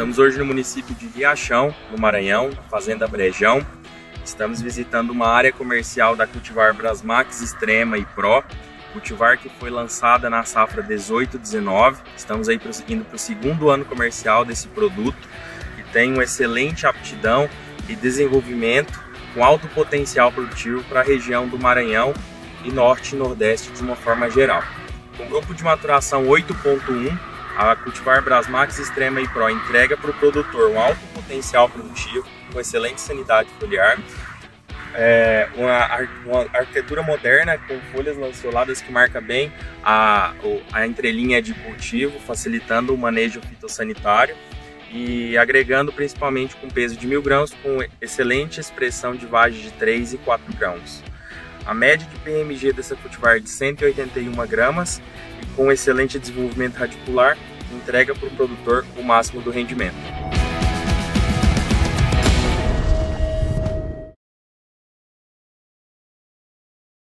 Estamos hoje no município de Riachão, no Maranhão, na Fazenda Brejão. Estamos visitando uma área comercial da cultivar Brasmax Extrema e Pro, cultivar que foi lançada na safra 18/19. Estamos aí prosseguindo para o segundo ano comercial desse produto, que tem uma excelente aptidão e desenvolvimento com alto potencial produtivo para a região do Maranhão e Norte e Nordeste de uma forma geral. Com grupo de maturação 8.1, a cultivar Brasmax Extrema e Pro entrega para o produtor um alto potencial produtivo, com excelente sanidade foliar, uma arquitetura moderna com folhas lanceoladas que marca bem a entrelinha de cultivo, facilitando o manejo fitossanitário e agregando principalmente com peso de 1000 grãos, com excelente expressão de vagem de 3 e 4 grãos. A média de PMG dessa cultivar é de 181 gramas e com excelente desenvolvimento radicular, entrega para o produtor o máximo do rendimento.